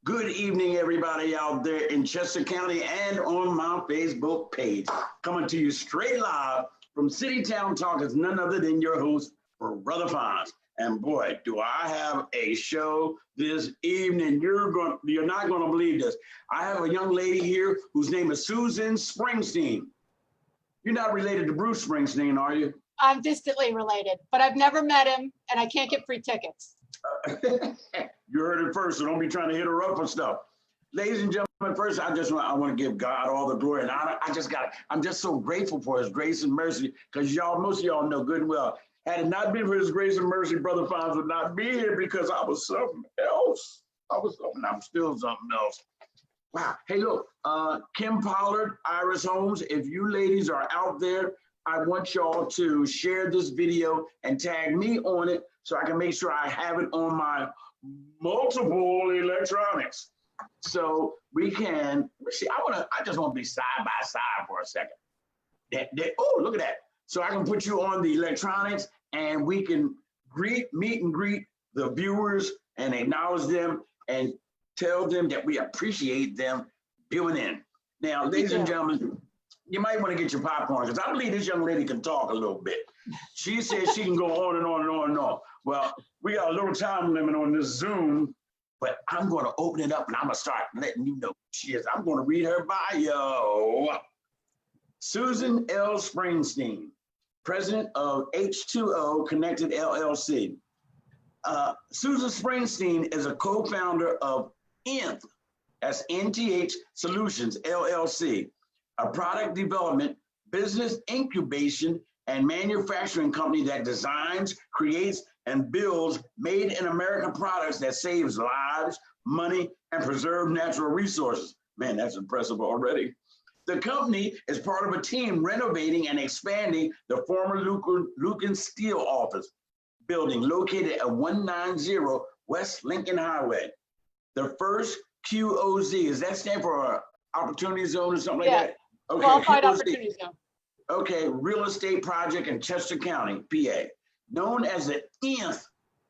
Good evening, everybody out there in Chester County and on my Facebook page. Coming to you straight live from City Town Talk is none other than your host, Brother Fonz. And boy, do I have a show this evening. You're not going to believe this. I have a young lady here whose name is Susan Springsteen. You're not related to Bruce Springsteen, are you? I'm distantly related, but I've never met him and I can't get free tickets. You heard it first, so don't be trying to hit her up for stuff. Ladies and gentlemen, first, I want to give God all the glory and honor. I'm just so grateful for his grace and mercy, because most of y'all know good and well, had it not been for his grace and mercy, Brother Fonz would not be here, because I was something else. I'm still something else. Wow. Hey, look, Kim Pollard, Iris Holmes, if you ladies are out there, I want y'all to share this video and tag me on it so I can make sure I have it on my multiple electronics. So we can, see, I just want to be side by side for a second. Oh, look at that. So I can put you on the electronics and we can meet and greet the viewers and acknowledge them and tell them that we appreciate them viewing in. Now, ladies and gentlemen, you might want to get your popcorn, because I believe this young lady can talk a little bit. She says she can go on and on and on and on. Well, we got a little time limit on this Zoom, but I'm going to open it up and I'm going to start letting you know who she is. I'm going to read her bio. Susan L. Springsteen, president of H2O Connected LLC. Susan Springsteen is a co-founder of Nth, that's NTH Solutions LLC, a product development, business incubation, and manufacturing company that designs, creates, and builds made in America products that saves lives, money, and preserve natural resources. Man, that's impressive already. The company is part of a team renovating and expanding the former Lucan Steel office building located at 190 West Lincoln Highway. The first QOZ, does that stand for Opportunity Zone or something like that? Okay, Qualified Opportunity Zone. Okay, real estate project in Chester County, PA. Known as the Nth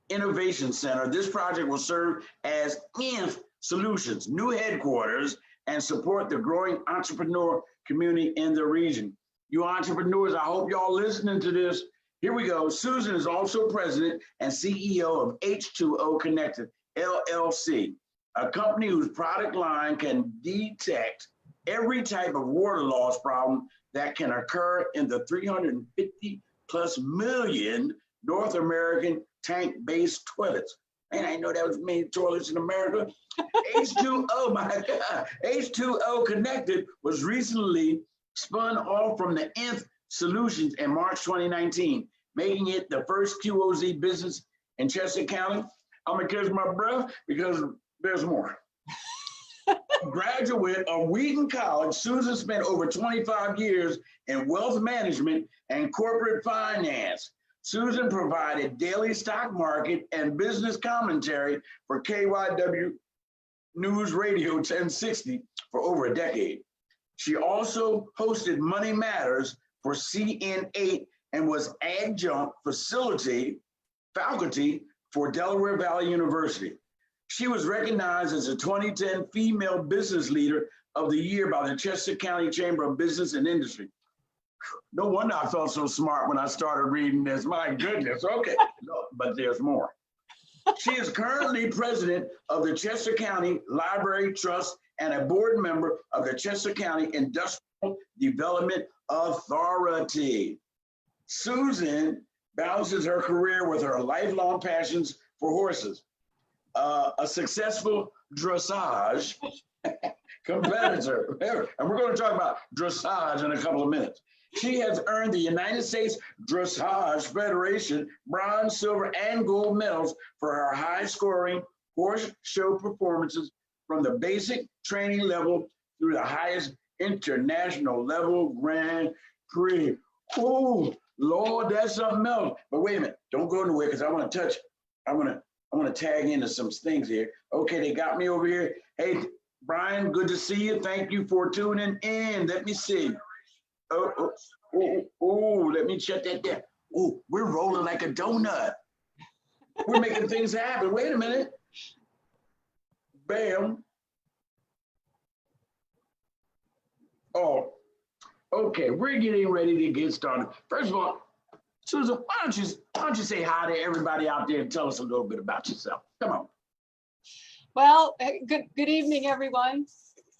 Innovation Center, this project will serve as Nth Solutions' new headquarters and support the growing entrepreneur community in the region. You entrepreneurs, I hope y'all listening to this. Here we go. Susan is also president and CEO of H2O Connected LLC, a company whose product line can detect every type of water loss problem that can occur in the 350 plus million North American tank-based toilets. Man, I didn't know that was many toilets in America. H2O, my God. H2O Connected was recently spun off from the Nth Solutions in March 2019, making it the first QOZ business in Chester County. I'm gonna catch my breath because there's more. Graduate of Wheaton College, Susan spent over 25 years in wealth management and corporate finance. Susan provided daily stock market and business commentary for KYW News Radio 1060 for over a decade. She also hosted Money Matters for CN8 and was adjunct faculty for Delaware Valley University. She was recognized as a 2010 Female Business Leader of the Year by the Chester County Chamber of Business and Industry. No wonder I felt so smart when I started reading this. My goodness, okay, no, but there's more. She is currently president of the Chester County Library Trust and a board member of the Chester County Industrial Development Authority. Susan balances her career with her lifelong passions for horses. A successful dressage competitor, and we're going to talk about dressage in a couple of minutes. She has earned the United States Dressage Federation bronze, silver, and gold medals for her high-scoring horse show performances from the basic training level through the highest international level Grand Prix. Oh, Lord, that's something else. But wait a minute, don't go nowhere, because I want to tag into some things here. Okay, they got me over here. Hey, Brian, good to see you. Thank you for tuning in. Let me see. Let me shut that down. Oh, we're rolling like a donut. We're making things happen. Wait a minute. Bam, Oh, okay. We're getting ready to get started. First of all, Susan, why don't you say hi to everybody out there and tell us a little bit about yourself? Come on. Well, good evening, everyone.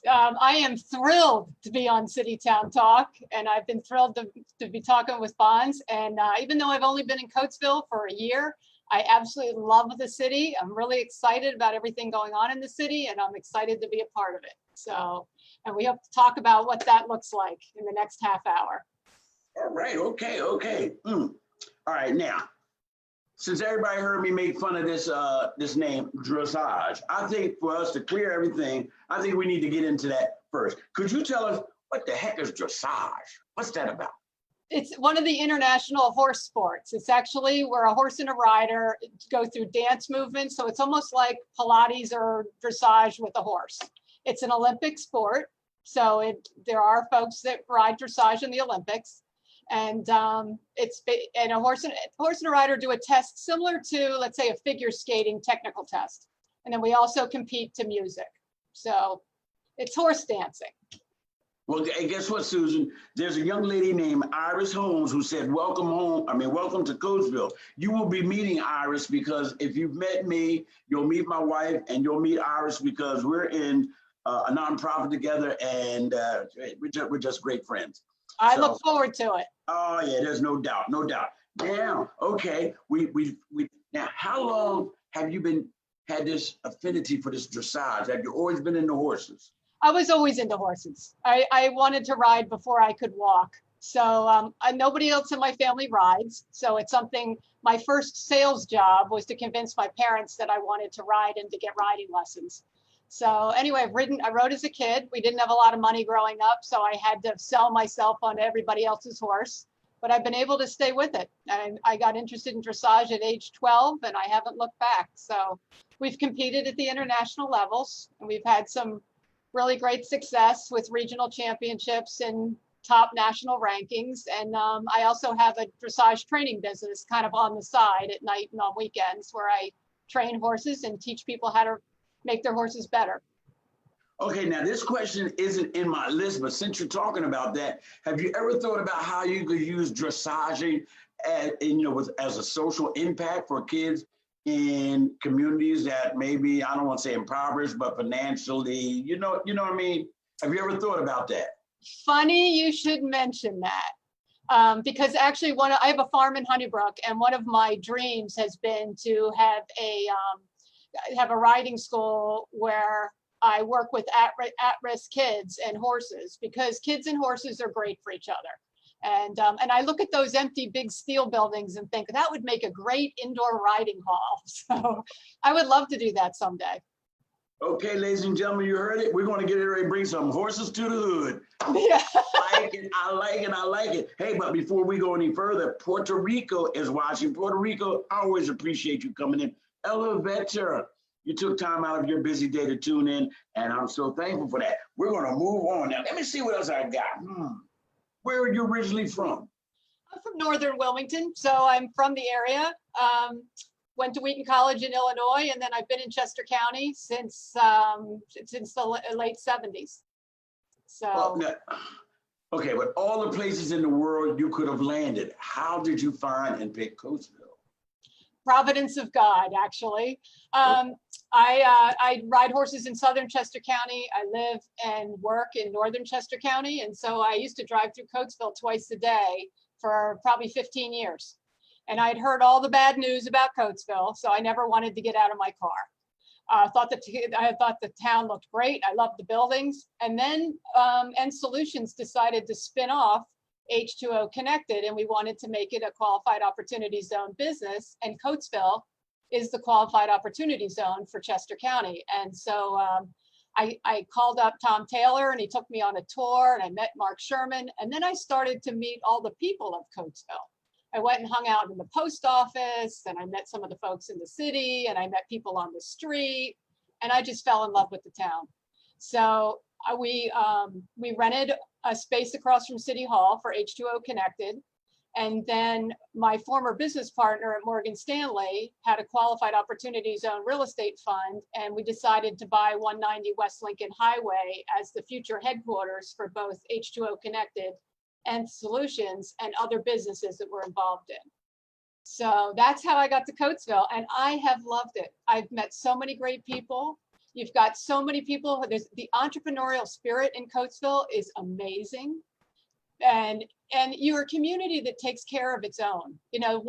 I am thrilled to be on City Town Talk, and I've been thrilled to be talking with Bonds. And even though I've only been in Coatesville for a year, I absolutely love the city. I'm really excited about everything going on in the city, and I'm excited to be a part of it. So, and we hope to talk about what that looks like in the next half hour. All right. Okay. Okay. All right. Now, since everybody heard me make fun of this name dressage, I think for us to clear everything, I think we need to get into that first. Could you tell us what the heck is dressage? What's that about? It's one of the international horse sports. It's actually where a horse and a rider go through dance movements. So it's almost like Pilates or dressage with a horse. It's an Olympic sport. So there are folks that ride dressage in the Olympics. And and a horse and a rider do a test similar to, let's say, a figure skating technical test. And then we also compete to music. So it's horse dancing. Well, guess what, Susan? There's a young lady named Iris Holmes who said, welcome home. I mean, welcome to Coatesville. You will be meeting Iris because if you've met me, you'll meet my wife and you'll meet Iris because we're in a nonprofit together and we're just great friends. I look forward to it. Oh yeah, there's no doubt, no doubt. Now, okay, now how long have you had this affinity for this dressage? Have you always been into horses? I was always into horses. I wanted to ride before I could walk. So nobody else in my family rides. So it's something, my first sales job was to convince my parents that I wanted to ride and to get riding lessons. So anyway, I rode as a kid. We didn't have a lot of money growing up, so I had to sell myself on everybody else's horse. But I've been able to stay with it. And I got interested in dressage at age 12, and I haven't looked back. So we've competed at the international levels, and we've had some really great success with regional championships and top national rankings. And I also have a dressage training business kind of on the side at night and on weekends where I train horses and teach people how to make their horses better. Okay, now this question isn't in my list, but since you're talking about that, have you ever thought about how you could use dressage as a social impact for kids in communities that maybe, I don't want to say impoverished, but financially, you know what I mean? Have you ever thought about that? Funny you should mention that. Because actually I have a farm in Honeybrook, and one of my dreams has been to have a riding school where I work with at-risk kids and horses, because kids and horses are great for each other. And I look at those empty big steel buildings and think that would make a great indoor riding hall. So I would love to do that someday. Okay, ladies and gentlemen, you heard it. We're going to get ready to bring some horses to the hood. Yeah. I like it. Hey, but before we go any further, Puerto Rico is watching. Puerto Rico, I always appreciate you coming in. Elevator, you took time out of your busy day to tune in, and I'm so thankful for that. We're going to move on now. Let me see what else I got. Where are you originally from? I'm from Northern Wilmington, so I'm from the area. Went to Wheaton College in Illinois, and then I've been in Chester County since the late 70s. So. Well, now, okay, but all the places in the world you could have landed, how did you find and pick Coatesville? Providence of God, actually. I ride horses in Southern Chester County. I live and work in Northern Chester County. And so I used to drive through Coatesville twice a day for probably 15 years. And I'd heard all the bad news about Coatesville, so I never wanted to get out of my car. I thought the town looked great. I loved the buildings. And then End Solutions decided to spin off H2O Connected, and we wanted to make it a qualified opportunity zone business, and Coatesville is the qualified opportunity zone for Chester County. And so I called up Tom Taylor, and he took me on a tour, and I met Mark Sherman, and then I started to meet all the people of Coatesville. I went and hung out in the post office, and I met some of the folks in the city, and I met people on the street, and I just fell in love with the town. So we rented a space across from City Hall for H2O Connected. And then my former business partner at Morgan Stanley had a qualified opportunity zone real estate fund, and we decided to buy 190 West Lincoln Highway as the future headquarters for both H2O Connected and Solutions and other businesses that we're involved in. So that's how I got to Coatesville, and I have loved it. I've met so many great people. You've got so many people. There's the entrepreneurial spirit in Coatesville is amazing. And you're a community that takes care of its own. You know,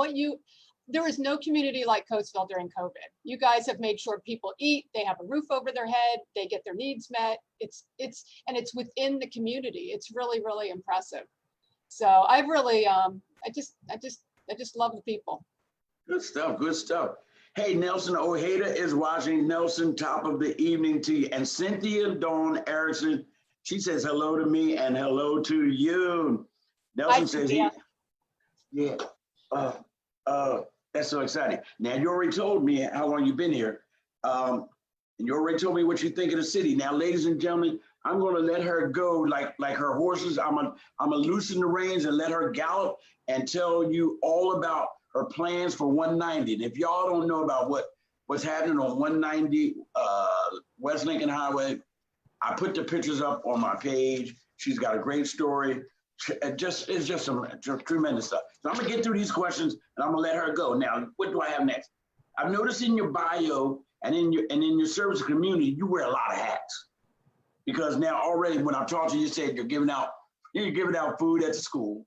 there is no community like Coatesville during COVID. You guys have made sure people eat, they have a roof over their head, they get their needs met. It's within the community. It's really, really impressive. So I've really, I just love the people. Good stuff, good stuff. Hey, Nelson Ojeda is watching. Nelson, top of the evening to you. And Cynthia Dawn Erickson, she says hello to me and hello to you. Nelson says that's so exciting. Now, you already told me how long you've been here. And you already told me what you think of the city. Now, ladies and gentlemen, I'm going to let her go like her horses. I'm gonna loosen the reins and let her gallop and tell you all about her plans for 190. And if y'all don't know about what's happening on 190 West Lincoln Highway, I put the pictures up on my page. She's got a great story. It's just some tremendous stuff. So I'm gonna get through these questions and I'm gonna let her go. Now, what do I have next? I've noticed in your bio and in your service community, you wear a lot of hats. Because now already when I talked to you, you said you're giving out food at the school.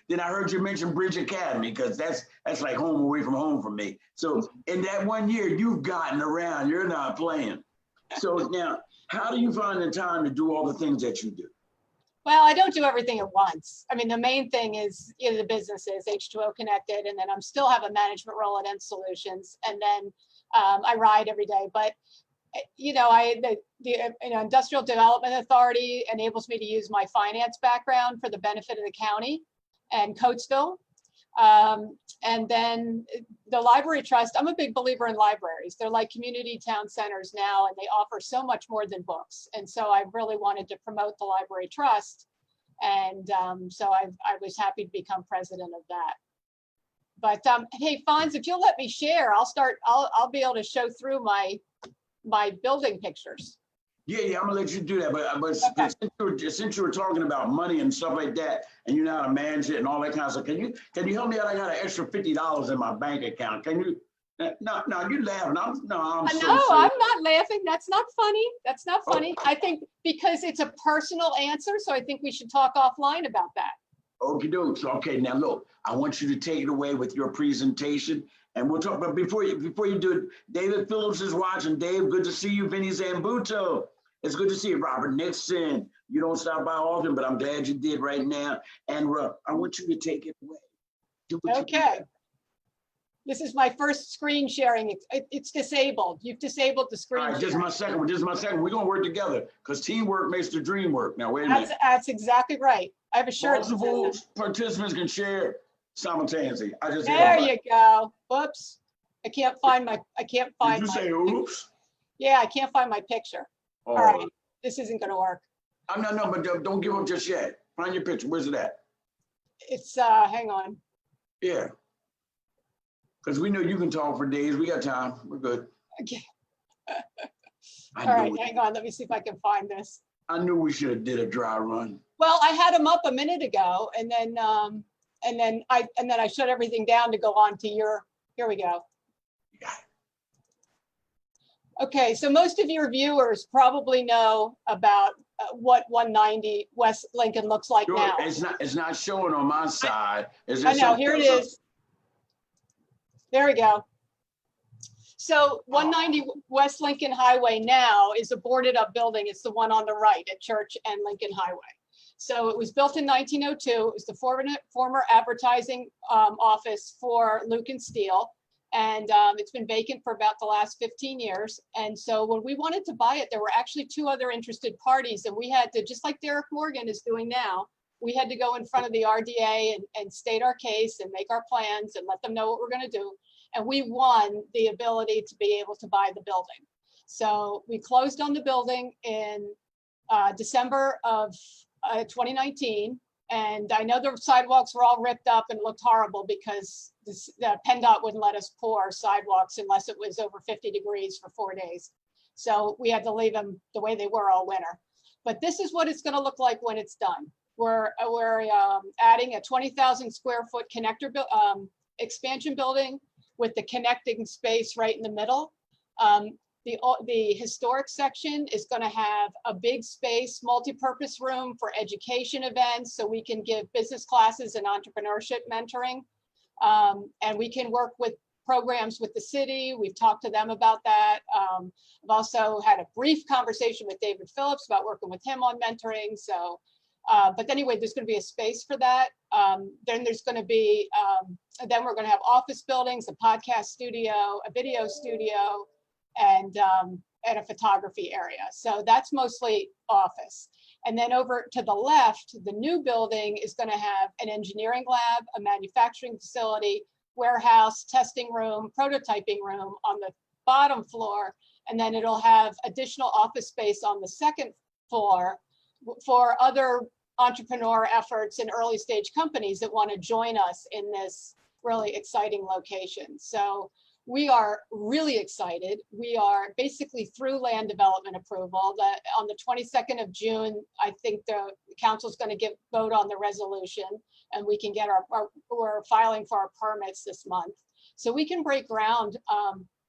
Then I heard you mention Bridge Academy, because that's like home away from home for me. So in that 1 year, you've gotten around, you're not playing. So now, how do you find the time to do all the things that you do? Well, I don't do everything at once. I mean, the main thing is the businesses, H2O Connected, and then I'm still have a management role at End Solutions, and then I ride every day. But you know, the Industrial Development Authority enables me to use my finance background for the benefit of the county and Coatesville. And then the Library Trust, I'm a big believer in libraries. They're like community town centers now, and they offer so much more than books. And so I really wanted to promote the Library Trust. And so I was happy to become president of that. But hey, Fonz, if you'll let me share, I'll be able to show through my building pictures. Yeah, I'm gonna let you do that. But okay. Since you were talking about money and stuff like that, and you know how to manage it and all that kind of stuff, can you help me out? I got an extra $50 in my bank account. Can you? No, you laughing? I'm no, I'm not laughing. That's not funny. That's not funny. Oh. I think because it's a personal answer, so I think we should talk offline about that. Okie doke. So okay, now look, I want you to take it away with your presentation. And we'll talk, but before you do it, David Phillips is watching. Dave, good to see you. Vinny Zambuto, it's good to see you. Robert Nixon, you don't stop by often, but I'm glad you did right now. And I want you to take it away. Okay. This is my first screen sharing. It's disabled. You've disabled the screen. All right, just my second one. We're gonna work together because teamwork makes the dream work. Now wait a minute. That's exactly right. I have a shirt. Multiple participants can share simultaneously. There you go. Whoops. I can't find. Did you say oops? Yeah, I can't find my picture. Oh. All right, this isn't gonna work. No, but don't give up just yet. Find your picture. Where's it at? It's hang on. Yeah. Because we know you can talk for days. We got time. We're good. Okay. All right, hang on. Let me see if I can find this. I knew we should have did a dry run. Well, I had them up a minute ago, and then I shut everything down to go on to your. Here we go. Yeah. Okay, so most of your viewers probably know about what 190 West Lincoln looks like sure. now. It's not showing on my side. I know. Here it is. There we go. So 190 West Lincoln Highway now is a boarded up building. It's the one on the right at Church and Lincoln Highway. So it was built in 1902. It was the former advertising office for Luke and Steele. And it's been vacant for about the last 15 years. And so when we wanted to buy it, there were actually two other interested parties. And we had to, just like Derek Morgan is doing now, we had to go in front of the RDA and state our case and make our plans and let them know what we're going to do. And we won the ability to be able to buy the building. So we closed on the building in December of 2019. And I know the sidewalks were all ripped up and looked horrible because the PennDOT wouldn't let us pour sidewalks unless it was over 50 degrees for 4 days. So we had to leave them the way they were all winter. But this is what it's going to look like when it's done. We're adding a 20,000 square foot connector expansion building with the connecting space right in the middle. The historic section is going to have a big space, multi-purpose room for education events, so we can give business classes and entrepreneurship mentoring. And we can work with programs with the city. We've talked to them about that. I've also had a brief conversation with David Phillips about working with him on mentoring. So, but anyway, there's going to be a space for that. Then there's going to be, then we're going to have office buildings, a podcast studio, a video studio, and a photography area. So that's mostly office. And then over to the left, the new building is going to have an engineering lab, a manufacturing facility, warehouse, testing room, prototyping room on the bottom floor. And then it'll have additional office space on the second floor for other entrepreneur efforts and early stage companies that want to join us in this really exciting location. So we are really excited. We are basically through land development approval. That on the 22nd of June, I think the council is going to vote on the resolution, and we can get we're filing for our permits this month. So we can break ground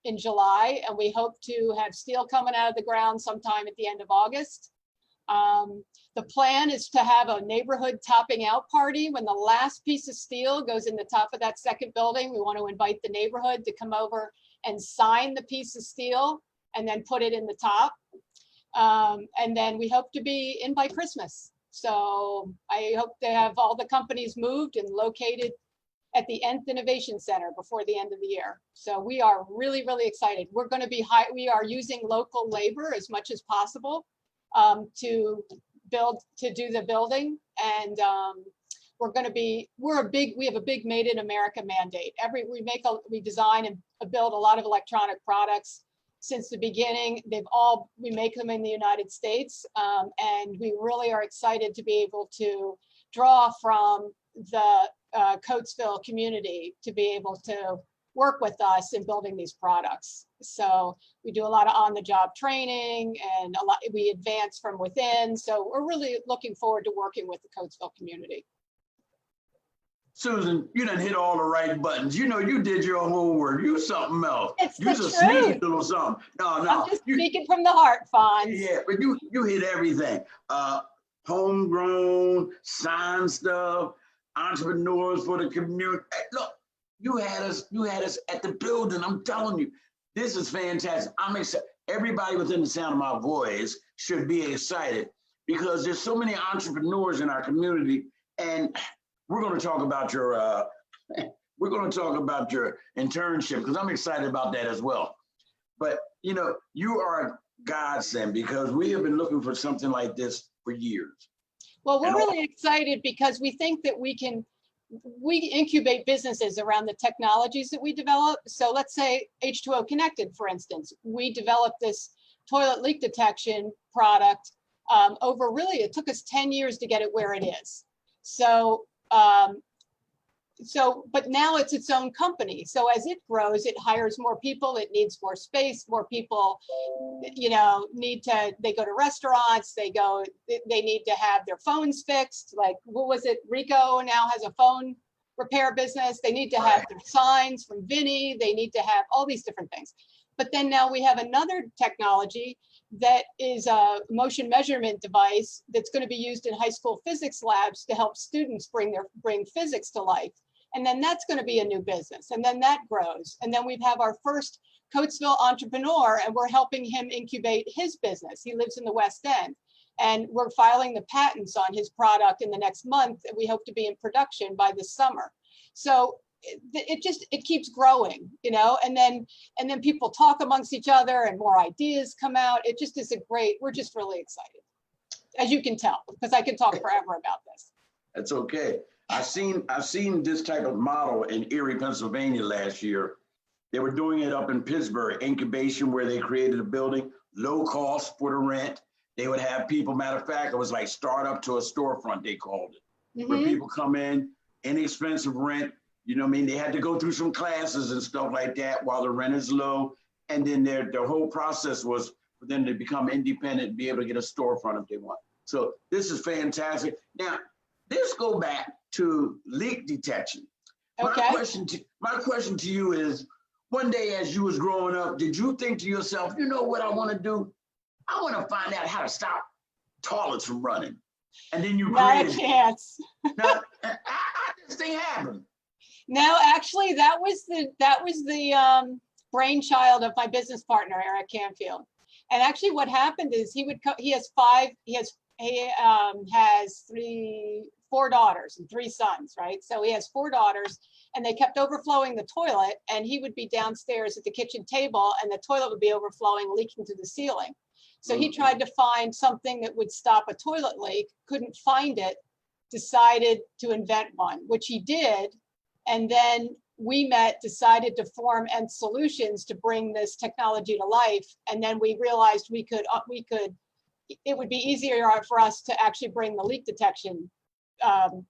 in July, and we hope to have steel coming out of the ground sometime at the end of August. The plan is to have a neighborhood topping out party when the last piece of steel goes in the top of that second building. We want to invite the neighborhood to come over and sign the piece of steel and then put it in the top. And then we hope to be in by Christmas. So I hope to have all the companies moved and located at the Nth Innovation Center before the end of the year. So we are really, really excited. We're going to be we are using local labor as much as possible to do the building, and we have a big Made in America mandate. We design and build a lot of electronic products since the beginning. We make them in the United States, and we really are excited to be able to draw from the Coatesville community to be able to work with us in building these products. So we do a lot of on-the-job training, and we advance from within. So we're really looking forward to working with the Coatesville community. Susan, you done hit all the right buttons. You know, you did your homework. You something else. It's you just a sneaky little something. No. I'm just speaking from the heart, Fonz. Yeah, but you hit everything. Homegrown, sign stuff, entrepreneurs for the community. Hey, look, you had us at the building. I'm telling you, this is fantastic. I'm excited. Everybody within the sound of my voice should be excited because there's so many entrepreneurs in our community, and we're going to talk about your internship because I'm excited about that as well. But you know, you are a godsend because we have been looking for something like this for years. Well, we're really excited because we think that we incubate businesses around the technologies that we develop. So let's say H2O Connected, for instance, we developed this toilet leak detection product it took us 10 years to get it where it is. But now it's its own company. So as it grows, it hires more people, it needs more space, more people, you know, they go to restaurants, they need to have their phones fixed. Like, what was it? Rico now has a phone repair business. They need to have their signs from Vinny. They need to have all these different things. But then now we have another technology that is a motion measurement device that's going to be used in high school physics labs to help students bring physics to life. And then that's going to be a new business. And then that grows. And then we have our first Coatesville entrepreneur, and we're helping him incubate his business. He lives in the West End, and we're filing the patents on his product in the next month. And we hope to be in production by this summer. So it keeps growing, you know, and then people talk amongst each other and more ideas come out. It just is we're just really excited, as you can tell, because I can talk forever about this. That's okay. I've seen this type of model in Erie, Pennsylvania last year. They were doing it up in Pittsburgh, incubation, where they created a building, low cost for the rent. They would have people, matter of fact, it was like startup to a storefront, they called it. where people come in, inexpensive rent. You know what I mean? They had to go through some classes and stuff like that while the rent is low. And then their whole process was for them to become independent and be able to get a storefront if they want. So this is fantastic. Now, let's go back to leak detection. Okay. My question to you is, one day as you was growing up, did you think to yourself, you know what I want to do? I want to find out how to stop toilets from running. And then you Not a chance. Now, how this thing happened? No, actually, that was the brainchild of my business partner, Eric Canfield. And actually, what happened is he has four daughters and three sons, right? So he has four daughters, and they kept overflowing the toilet, and he would be downstairs at the kitchen table, and the toilet would be overflowing, leaking to the ceiling. So he tried to find something that would stop a toilet leak, couldn't find it, decided to invent one, which he did. And then we decided to form End Solutions to bring this technology to life. And then we realized it would be easier for us to actually bring the leak detection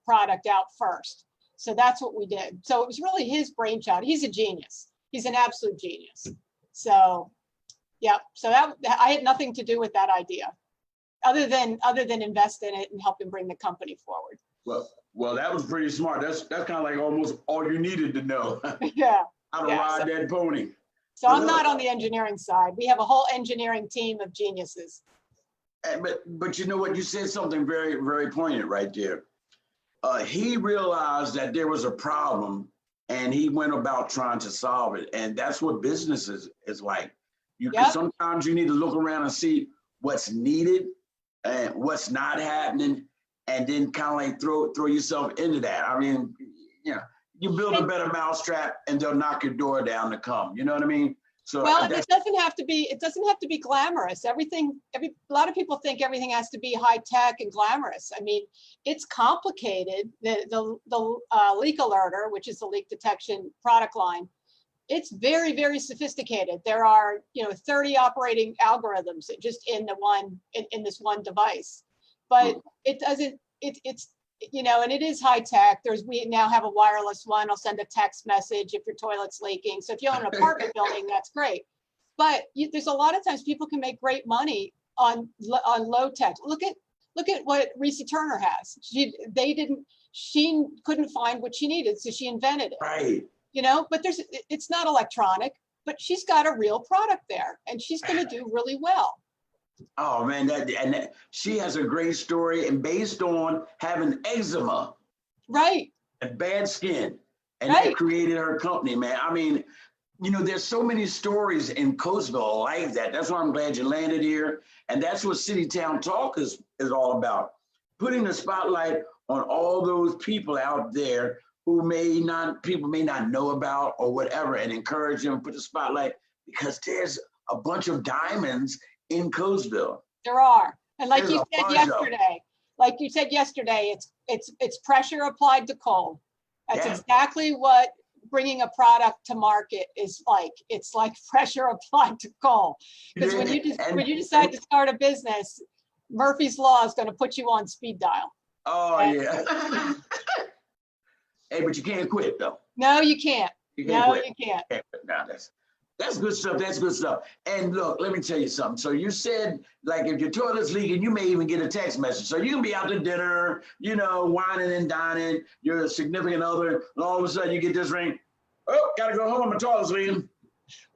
product out first. So that's what we did. So it was really his brainchild. He's a genius. He's an absolute genius. So, yeah. So I had nothing to do with that idea, other than invest in it and help him bring the company forward. Well, that was pretty smart. That's kind of like almost all you needed to know. Yeah. How to ride that pony. So I'm not on the engineering side. We have a whole engineering team of geniuses. But you know what? You said something very, very poignant right there. He realized that there was a problem, and he went about trying to solve it. And that's what business is like. Sometimes you need to look around and see what's needed and what's not happening, and then kind of like throw yourself into that. I mean, you build a better mousetrap, and they'll knock your door down to come. You know what I mean? So it doesn't have to be glamorous. A lot of people think everything has to be high tech and glamorous. I mean, it's complicated. The leak alerter, which is the leak detection product line, it's very, very sophisticated. There are 30 operating algorithms just in this one device, but it doesn't. And it is high tech. We now have a wireless one. I'll send a text message if your toilet's leaking. So if you own an apartment building, that's great. But there's a lot of times people can make great money on low tech. Look at what Reese Turner has. She couldn't find what she needed, so she invented it. Right. But it's not electronic, but she's got a real product there, and she's going to do really well. Oh man, she has a great story, and based on having eczema, right, and bad skin, and that created her company, man. I mean, there's so many stories in Coatesville like that. That's why I'm glad you landed here, and that's what City Town Talk is all about, putting the spotlight on all those people out there who people may not know about or whatever, and encourage them, put the spotlight, because there's a bunch of diamonds in Coatesville. There are, and like you said yesterday, it's pressure applied to coal. That's exactly what bringing a product to market is like. It's like pressure applied to coal. Because when you decide to start a business, Murphy's Law is going to put you on speed dial. Oh yeah. Hey, but you can't quit though. No, you can't. You can't. No, that's good stuff. That's good stuff. And look, let me tell you something. So you said, like, if your toilet's leaking, you may even get a text message. So you can be out to dinner, whining and dining, your significant other, and all of a sudden you get this ring. Oh, gotta go home. My toilet's leaking.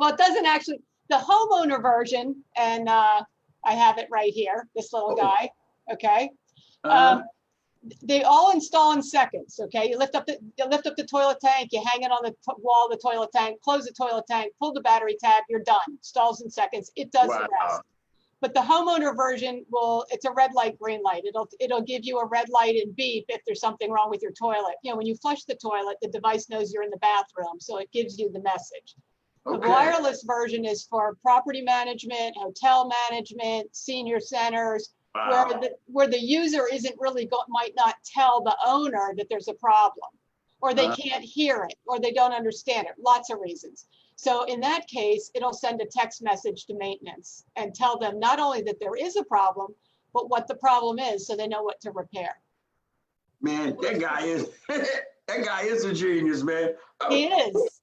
Well, it doesn't actually. The homeowner version, and I have it right here. This little guy. Okay. They all install in seconds. Okay, you lift up the toilet tank, you hang it on the wall of the toilet tank, close the toilet tank, pull the battery tab, you're done. Installs in seconds. It does the rest. But the homeowner version it's a red light, green light. It'll give you a red light and beep if there's something wrong with your toilet. When you flush the toilet, the device knows you're in the bathroom, so it gives you the message. Okay. The wireless version is for property management, hotel management, senior centers. Wow. Where the user might not tell the owner that there's a problem, or they can't hear it, or they don't understand it. Lots of reasons. So in that case, it'll send a text message to maintenance and tell them not only that there is a problem, but what the problem is, so they know what to repair. Man, that guy is that guy is a genius, man. He is.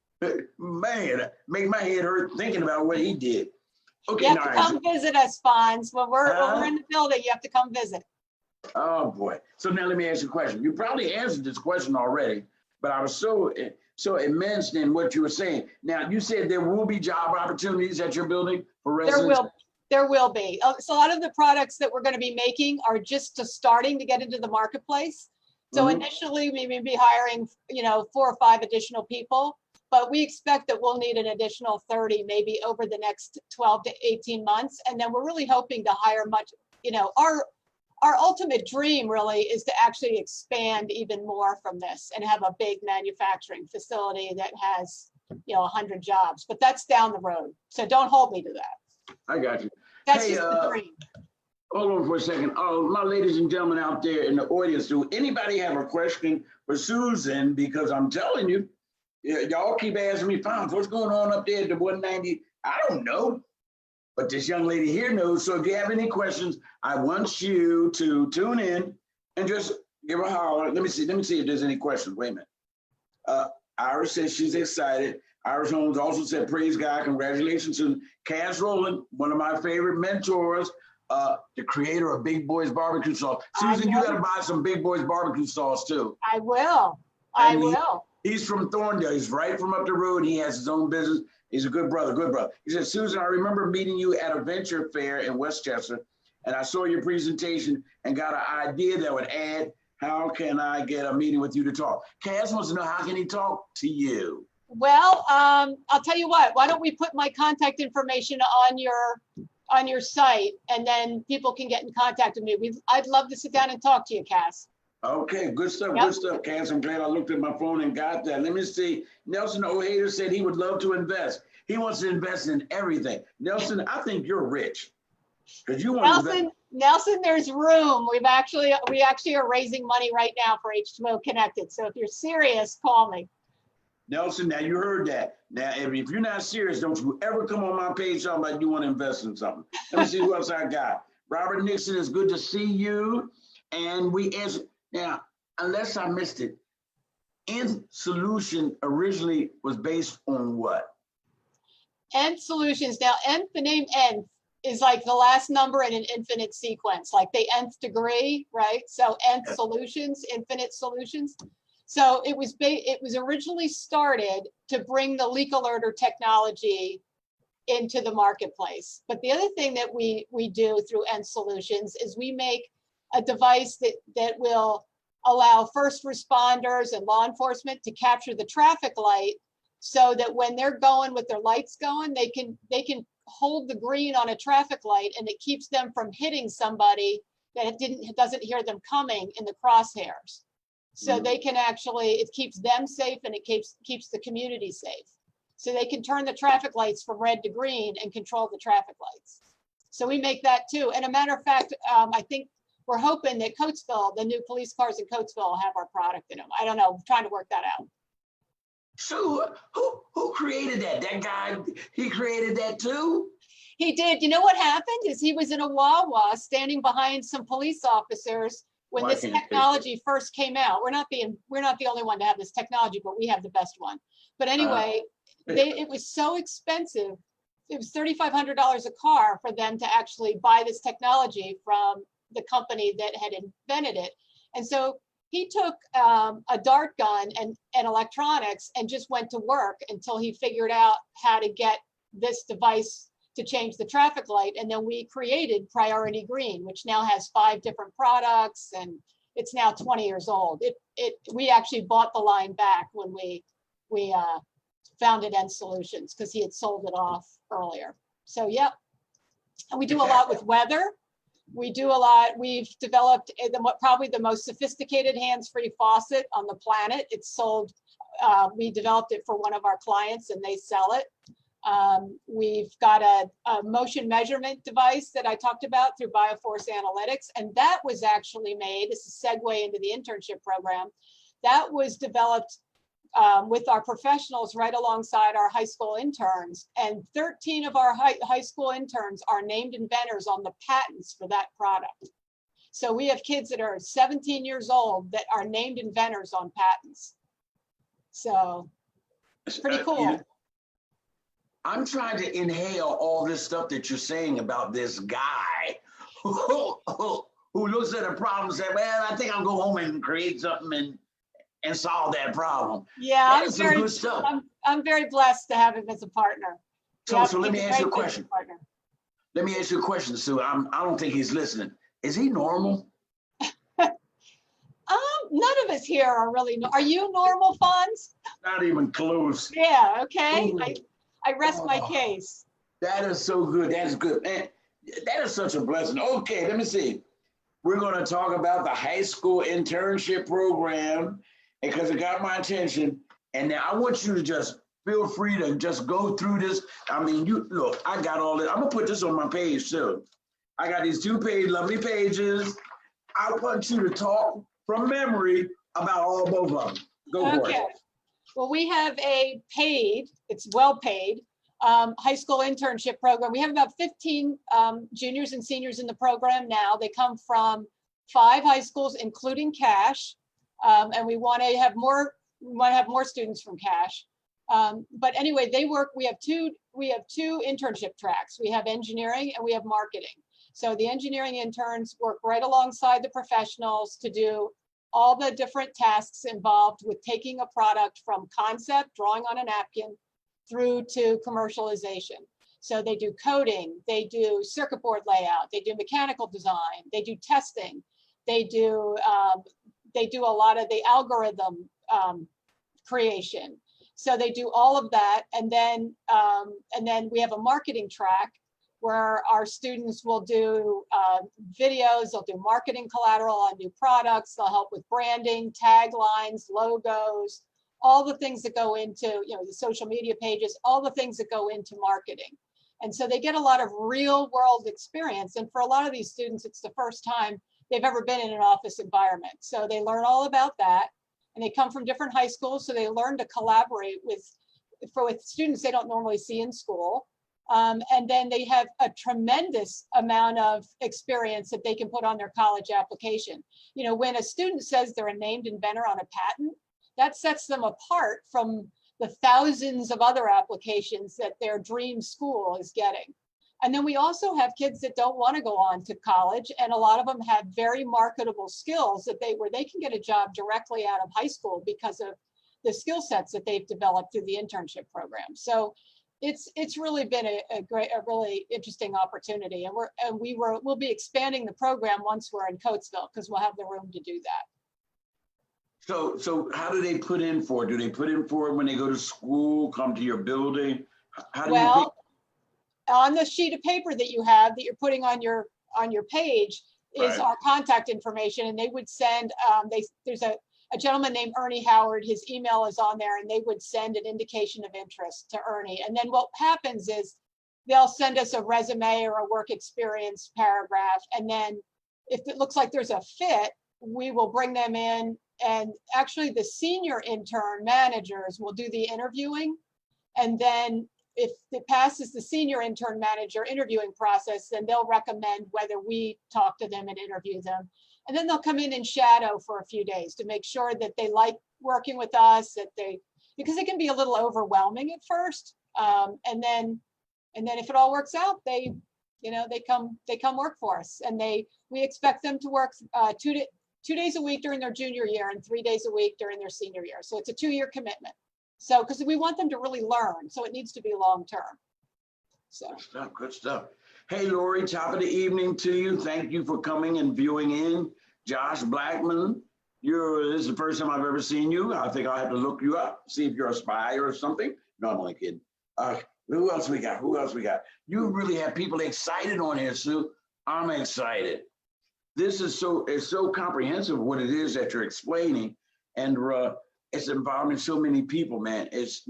Man, make my head hurt thinking about what he did. Okay, You have to come visit us, Fonz. When we're in the building, you have to come visit. Oh boy. So now let me ask you a question. You probably answered this question already, but I was so immersed in what you were saying. Now you said there will be job opportunities at your building for residents. There will be. So a lot of the products that we're going to be making are just starting to get into the marketplace. So initially we may be hiring, 4 or 5 additional people, but we expect that we'll need an additional 30 maybe over the next 12 to 18 months. And then we're really hoping to hire much, our ultimate dream really is to actually expand even more from this and have a big manufacturing facility that has, 100 jobs, but that's down the road. So don't hold me to that. I got you. That's just the dream. Hold on for a second. My ladies and gentlemen out there in the audience, do anybody have a question for Susan? Because I'm telling you, y'all keep asking me, Fonz, what's going on up there at the 190? I don't know, but this young lady here knows. So if you have any questions, I want you to tune in and just give a holler. Let me see if there's any questions. Wait a minute. Iris says she's excited. Iris Holmes also said, praise God, congratulations to Cass Rowland, one of my favorite mentors, the creator of Big Boys Barbecue Sauce. Susan, you gotta buy some Big Boys Barbecue Sauce too. I will. I will. He's from Thorndale. He's right from up the road. He has his own business. He's a good brother, good brother. He said, Susan, I remember meeting you at a venture fair in Westchester, and I saw your presentation and got an idea that would add, how can I get a meeting with you to talk? Cass wants to know, how can he talk to you? Well, I'll tell you what, why don't we put my contact information on your site, and then people can get in contact with me. I'd love to sit down and talk to you, Cass. Okay, good stuff, good stuff, Cass. I'm glad I looked at my phone and got that. Let me see. Nelson O'Hader said he would love to invest. He wants to invest in everything. Nelson, I think you're rich. Because you want Nelson, there's room. We actually are raising money right now for H2O Connected. So if you're serious, call me. Nelson, now you heard that. Now, if you're not serious, don't you ever come on my page talking about you want to invest in something. Let me see who else I got. Robert Nixon, it's good to see you. And we answer now, unless I missed it, Nth Solution originally was based on what? Nth Solutions. Now, Nth, the name Nth is like the last number in an infinite sequence, like the nth degree, right? So Nth Solutions, infinite solutions. So it was originally started to bring the leak alerter technology into the marketplace. But the other thing that we do through Nth Solutions is we make a device that will allow first responders and law enforcement to capture the traffic light, so that when they're going with their lights going, they can hold the green on a traffic light, and it keeps them from hitting somebody that doesn't hear them coming in the crosshairs. So they can it keeps them safe, and it keeps the community safe. So they can turn the traffic lights from red to green and control the traffic lights. So we make that too. And a matter of fact, I think we're hoping that Coatesville, the new police cars in Coatesville, will have our product in them. I don't know, we're trying to work that out. So who created that? That guy, he created that too? He did. You know what happened is he was in a Wawa standing behind some police officers when this technology first came out. We're not the only one to have this technology, but we have the best one. But anyway, it was so expensive. It was $3,500 a car for them to actually buy this technology from the company that had invented it. And so he took a dart gun and electronics and just went to work until he figured out how to get this device to change the traffic light. And then we created Priority Green, which now has 5 different products, and it's now 20 years old. We actually bought the line back when we founded Nth Solutions, because he had sold it off earlier. So yep. And we do a lot with weather. We do a lot. We've developed probably the most sophisticated hands-free faucet on the planet. It's sold. We developed it for one of our clients, and they sell it. We've got a motion measurement device that I talked about through Bioforce Analytics, and that was actually made. This is a segue into the internship program. That was developed with our professionals right alongside our high school interns, and 13 of our high school interns are named inventors on the patents for that product. So we have kids that are 17 years old that are named inventors on patents. So pretty cool. I'm trying to inhale all this stuff that you're saying about this guy who looks at a problem and says, well, I think I'll go home and create something and solve that problem. Yeah, That's some good stuff. I'm very blessed to have him as a partner. So let me ask you a question. Let me ask you a question, Sue. I don't think he's listening. Is he normal? None of us here are really. Are you normal, Fonz? Not even close. Yeah. Okay. I rest my case. That is so good. That is good, man. That is such a blessing. Okay, let me see. We're going to talk about the high school internship program because it got my attention. And now I want you to just feel free to just go through this. I mean, you look, I got all this. I'm going to put this on my page too. I got these 2 lovely pages. I want you to talk from memory about both of them. Go for it. Well, we have a paid, it's well paid, high school internship program. We have about 15 juniors and seniors in the program now. They come from 5 high schools, including Cache, and we want to have more. We want to have more students from Cache. But anyway, they work. We have two internship tracks. We have engineering and we have marketing. So the engineering interns work right alongside the professionals to do all the different tasks involved with taking a product from concept, drawing on a napkin, through to commercialization. So they do coding, they do circuit board layout, they do mechanical design, they do testing, they do a lot of the algorithm creation. So they do all of that, and then we have a marketing track where our students will do videos, they'll do marketing collateral on new products, they'll help with branding, taglines, logos, all the things that go into, the social media pages, all the things that go into marketing. And so they get a lot of real world experience. And for a lot of these students, it's the first time they've ever been in an office environment. So they learn all about that. And they come from different high schools, so they learn to collaborate with students they don't normally see in school. And then they have a tremendous amount of experience that they can put on their college application. When a student says they're a named inventor on a patent, that sets them apart from the thousands of other applications that their dream school is getting. And then we also have kids that don't want to go on to college, and a lot of them have very marketable skills where they can get a job directly out of high school because of the skill sets that they've developed through the internship program. So it's really been a really interesting opportunity, and we'll be expanding the program once we're in Coatesville because we'll have the room to do that. So how do they put in for it? Do they put in for it when they go to school, come to your building? How do you pick? On the sheet of paper that you have that you're putting on your page is our contact information, and they would send there's a gentleman named Ernie Howard, his email is on there, and they would send an indication of interest to Ernie. And then what happens is they'll send us a resume or a work experience paragraph, and then if it looks like there's a fit, we will bring them in, and actually the senior intern managers will do the interviewing, and then if it passes the senior intern manager interviewing process, then they'll recommend whether we talk to them and interview them. And then they'll come in and shadow for a few days to make sure that they like working with us, because it can be a little overwhelming at first. And then if it all works out, they come work for us, and we expect them to work 2 days a week during their junior year and 3 days a week during their senior year. So it's a 2-year commitment. So, because we want them to really learn, so it needs to be long-term. So good stuff. Hey, Lori, top of the evening to you. Thank you for coming and viewing in. Josh Blackman, this is the first time I've ever seen you. I think I'll have to look you up, see if you're a spy or something. No, I'm only kidding. Who else we got? You really have people excited on here, Sue. I'm excited. This is so comprehensive what it is that you're explaining, and it's involving so many people, man. It's,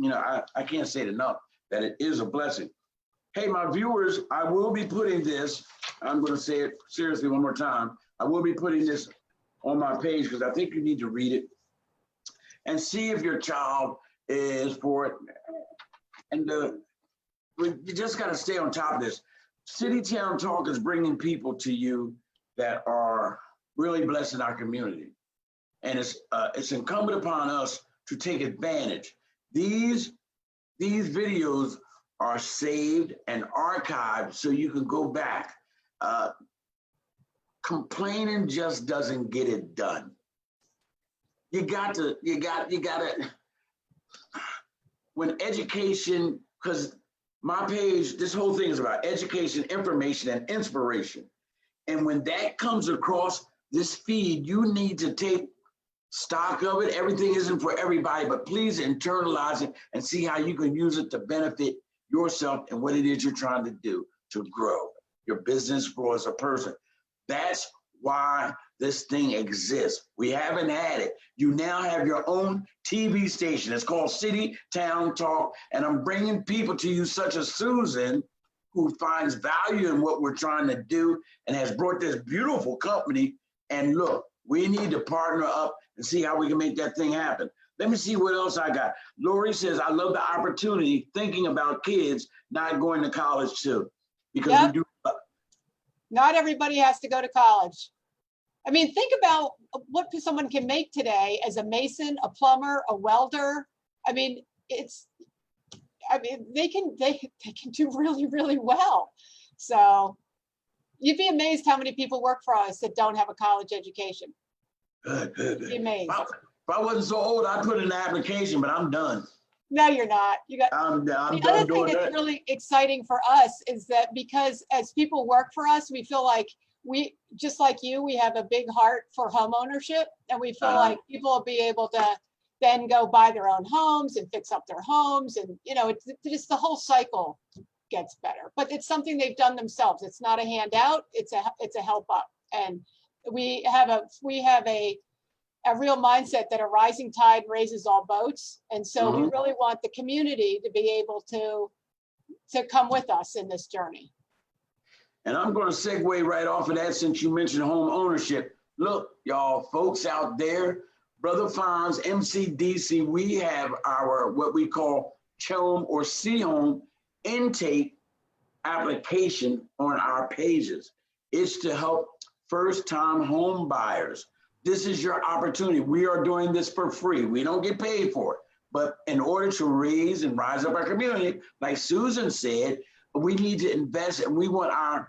I can't say it enough that it is a blessing. Hey, my viewers, I will be putting this, I'm going to say it seriously one more time. I will be putting this on my page because I think you need to read it and see if your child is for it. And you just got to stay on top of this. City Town Talk is bringing people to you that are really blessing our community. And it's incumbent upon us to take advantage. These videos are saved and archived so you can go back. Complaining just doesn't get it done. You got to, when education, because my page, this whole thing is about education, information, and inspiration. And when that comes across this feed, you need to take stock of it. Everything isn't for everybody, but please internalize it and see how you can use it to benefit yourself and what it is you're trying to do to grow your business, grow as a person. That's why this thing exists. We haven't had it. You now have your own TV station. It's called City Town Talk, and I'm bringing people to you such as Susan, who finds value in what we're trying to do and has brought this beautiful company. And look, we need to partner up and see how we can make that thing happen. Let me see what else I got. Lori says, I love the opportunity thinking about kids not going to college too, because we do. Not everybody has to go to college. I mean, think about what someone can make today as a mason, a plumber, a welder. I mean, they can do really, really well. So you'd be amazed how many people work for us that don't have a college education. Good. You'd be amazed. If I wasn't so old, I'd put in an application, but I'm done. No, you're not. I'm the done other doing thing that's that. really exciting for us is that because as people work for us, we feel like we, just like you, we have a big heart for home ownership, and we feel like people will be able to then go buy their own homes and fix up their homes, and it's just the whole cycle gets better. But it's something they've done themselves. It's not a handout. It's a help up, and we have a real mindset that a rising tide raises all boats, and so we really want the community to be able to come with us in this journey. And I'm going to segue right off of that since you mentioned home ownership. Look, y'all, folks out there, Brother Fonz, MCDC, we have our what we call CHOME or C-Home intake application on our pages. It's to help first-time home buyers. This is your opportunity. We are doing this for free. We don't get paid for it. But in order to raise and rise up our community, like Susan said, we need to invest, and we want our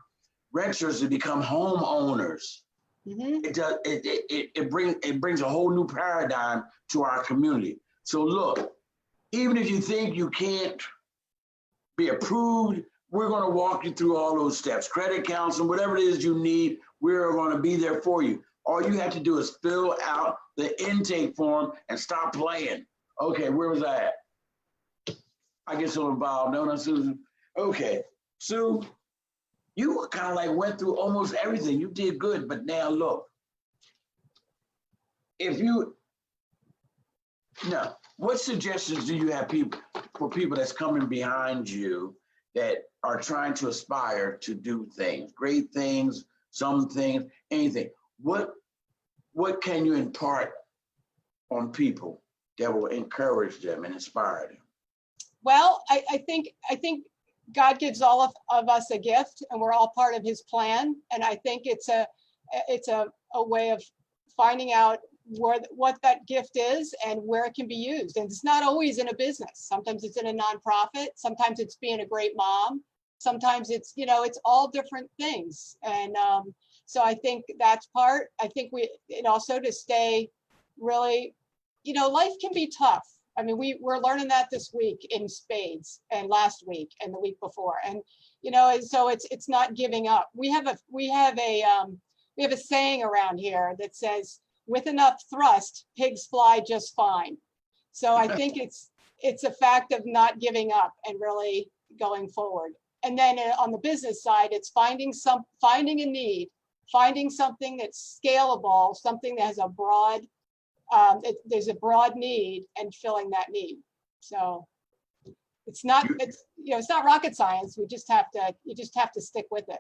renters to become homeowners. It brings a whole new paradigm to our community. So look, even if you think you can't be approved, we're going to walk you through all those steps. Credit counseling, whatever it is you need, we're going to be there for you. All you have to do is fill out the intake form and stop playing. Okay, where was I at? I get so involved, don't I, Susan? Okay, Sue, you kind of like went through almost everything. You did good, but now look. What suggestions do you have for people that's coming behind you that are trying to aspire to do things, great things, some things, anything? What can you impart on people that will encourage them and inspire them? Well, I think God gives all of us a gift, and we're all part of his plan. And I think it's a way of finding out what that gift is and where it can be used. And it's not always in a business. Sometimes it's in a nonprofit. Sometimes it's being a great mom. Sometimes it's, it's all different things. And so I think that's part. I think and also to stay really, life can be tough. I mean, we're learning that this week in spades, and last week and the week before. And, and so it's not giving up. We have a saying around here that says, with enough thrust, pigs fly just fine. So I think it's a fact of not giving up and really going forward. And then on the business side, it's finding a need, finding something that's scalable, something that has a broad, there's a broad need, and filling that need. So it's not rocket science. You just have to stick with it.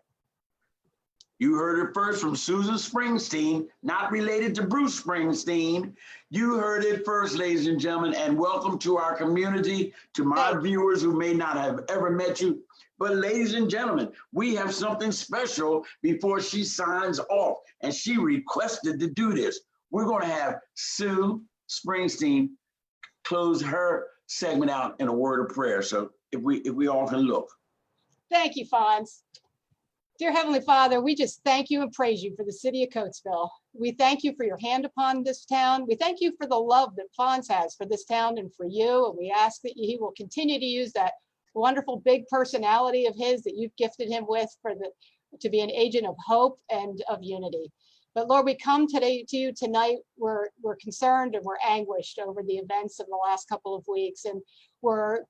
You heard it first from Susan Springsteen, not related to Bruce Springsteen. You heard it first, ladies and gentlemen, and welcome to our community. To my viewers who may not have ever met you, But ladies and gentlemen, we have something special before she signs off, and she requested to do this. We're going to have Sue Springsteen close her segment out in a word of prayer. So if we all can look. Thank you, Fonz. Dear Heavenly Father, we just thank you and praise you for the city of Coatesville. We thank you for your hand upon this town. We thank you for the love that Fonz has for this town and for you. And we ask that he will continue to use that wonderful big personality of his that you've gifted him with to be an agent of hope and of unity. But Lord, we come today to you tonight. We're concerned and we're anguished over the events of the last couple of weeks, and we're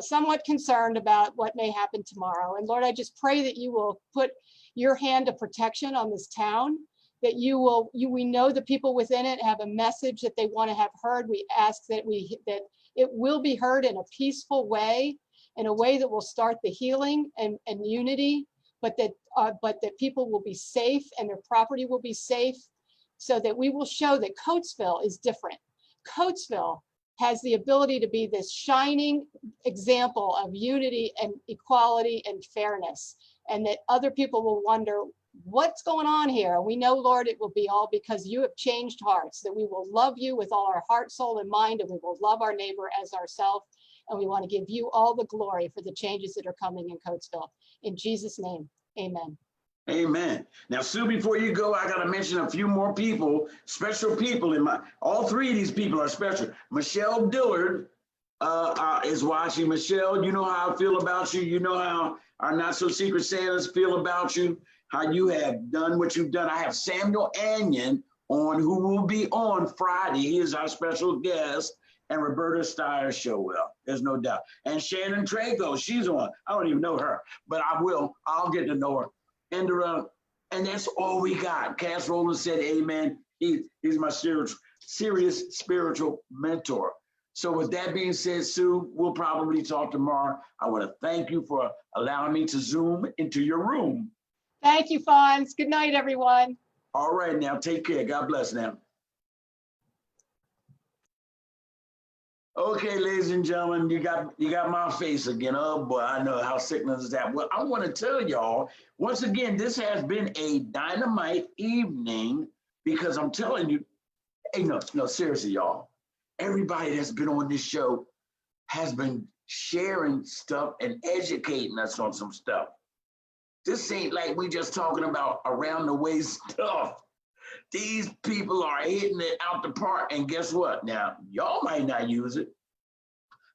somewhat concerned about what may happen tomorrow. And Lord, I just pray that you will put your hand of protection on this town, that we know the people within it have a message that they want to have heard. We ask that it will be heard in a peaceful way, in a way that will start the healing and unity, but that people will be safe and their property will be safe, so that we will show that Coatesville is different. Coatesville has the ability to be this shining example of unity and equality and fairness, and that other people will wonder what's going on here. We know, Lord, it will be all because you have changed hearts, that we will love you with all our heart, soul, and mind, and we will love our neighbor as ourselves. And we want to give you all the glory for the changes that are coming in Coatesville. In Jesus' name, amen. Amen. Now, Sue, before you go, I got to mention a few more people, special people all three of these people are special. Michelle Dillard is watching. Michelle, you know how I feel about you. You know how our Not So Secret Santas feel about you, how you have done what you've done. I have Samuel Anion on, who will be on Friday. He is our special guest. And Roberta Steyer Showell, there's no doubt. And Shannon Trago, she's on. I don't even know her, but I'll get to know her. And that's all we got. Cass Rowland said, amen. He's my serious spiritual mentor. So with that being said, Sue, we'll probably talk tomorrow. I want to thank you for allowing me to Zoom into your room. Thank you, Fonz. Good night, everyone. All right, now take care. God bless now. Okay, ladies and gentlemen, you got my face again. Oh boy, I know how sickness is that. Well, I want to tell y'all, once again, this has been a dynamite evening, because I'm telling you, hey, no, seriously, y'all. Everybody that's been on this show has been sharing stuff and educating us on some stuff. This ain't like we just talking about around the way stuff. These people are hitting it out the park, and guess what? Now, y'all might not use it,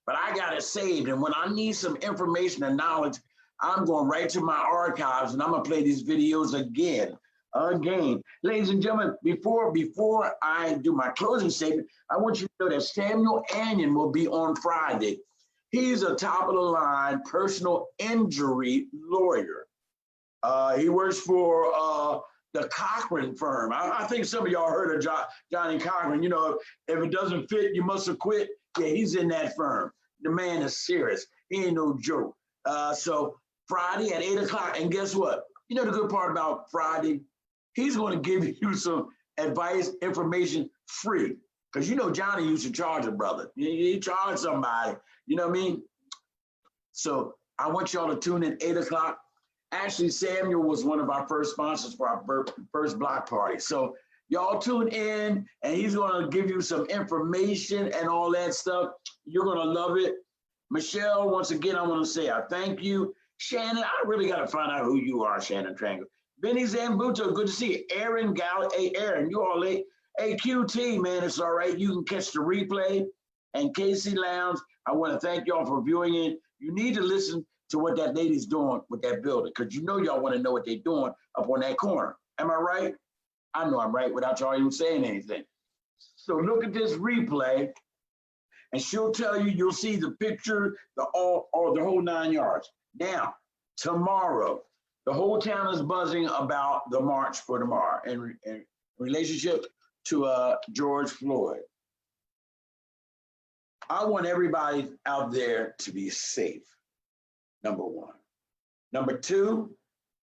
but I got it saved, and when I need some information and knowledge, I'm going right to my archives, and I'm gonna play these videos again. Ladies and gentlemen, before I do my closing statement, I want you to know that Samuel Anion will be on Friday. He's a top-of-the-line personal injury lawyer. He works for the Cochran firm. I think some of y'all heard of Johnny Cochran. You know, if it doesn't fit, you must have quit. Yeah, he's in that firm. The man is serious. He ain't no joke. So Friday at 8 o'clock, and guess what? You know the good part about Friday? He's going to give you some advice, information free. Because you know Johnny used to charge a brother. He charged somebody. You know what I mean? So I want y'all to tune in 8 o'clock. Actually, Samuel was one of our first sponsors for our first block party. So y'all tune in, and he's going to give you some information and all that stuff. You're going to love it. Michelle, once again, I want to say I thank you. Shannon, I really got to find out who you are, Shannon Trango. Benny Zambuto, good to see you. Aaron Gallagher, hey, Aaron, you all late. Hey, QT, man, it's all right. You can catch the replay. And Casey Lounge, I want to thank y'all for viewing it. You need to listen to what that lady's doing with that building, because you know y'all want to know what they're doing up on that corner. Am I right? I know I'm right without y'all even saying anything. So look at this replay, and she'll tell you, you'll see the picture, the whole 9 yards. Now, tomorrow, the whole town is buzzing about the march for tomorrow in relationship to George Floyd. I want everybody out there to be safe. Number one. Number two,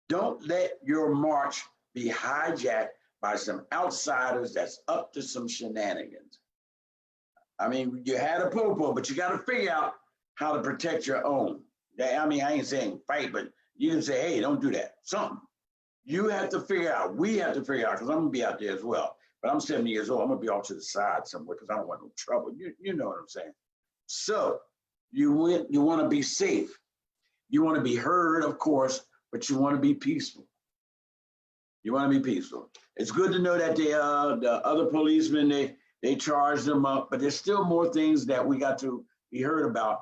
don't let your march be hijacked by some outsiders that's up to some shenanigans. I mean, you had a popo, but you got to figure out how to protect your own. I mean, I ain't saying fight, but you can say, hey, don't do that. Something. You have to figure out, we have to figure out, because I'm going to be out there as well. But I'm 70 years old. I'm going to be off to the side somewhere because I don't want no trouble. You know what I'm saying? So you want to be safe. You want to be heard, of course, but you want to be peaceful. You want to be peaceful. It's good to know that the other policemen, they charged them up, but there's still more things that we got to be heard about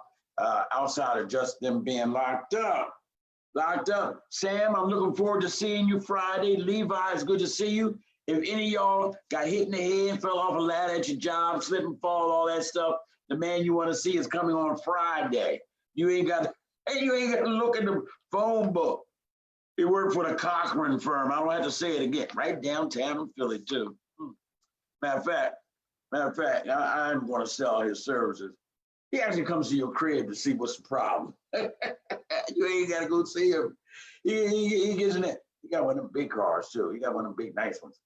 outside of just them being locked up. Locked up. Sam, I'm looking forward to seeing you Friday. Levi, it's good to see you. If any of y'all got hit in the head, fell off a ladder at your job, slip and fall, all that stuff, the man you want to see is coming on Friday. You ain't got to look at the phone book. He worked for the Cochran firm. I don't have to say it again. Right downtown in Philly, too. Matter of fact, I'm going to sell his services. He actually comes to your crib to see what's the problem. You ain't got to go see him. He gets in it. He got one of them big cars, too. He got one of them big, nice ones.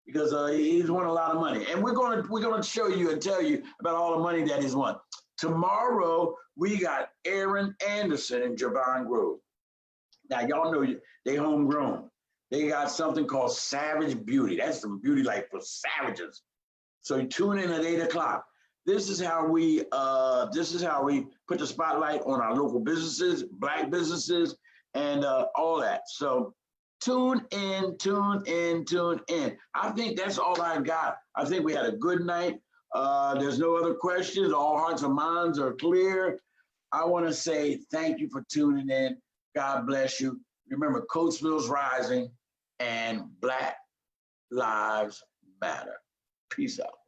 Because he's won a lot of money. And we're gonna show you and tell you about all the money that he's won. Tomorrow, we got Aaron Anderson and Javon Grove. Now, y'all know they homegrown. They got something called Savage Beauty. That's some beauty like for savages. So you tune in at 8 o'clock. This is how we put the spotlight on our local businesses, Black businesses, and all that. So tune in. I think that's all I got. I think we had a good night. There's no other questions. All hearts and minds are clear. I want to say thank you for tuning in. God bless you. Remember, Coatesville's rising and Black Lives Matter. Peace out.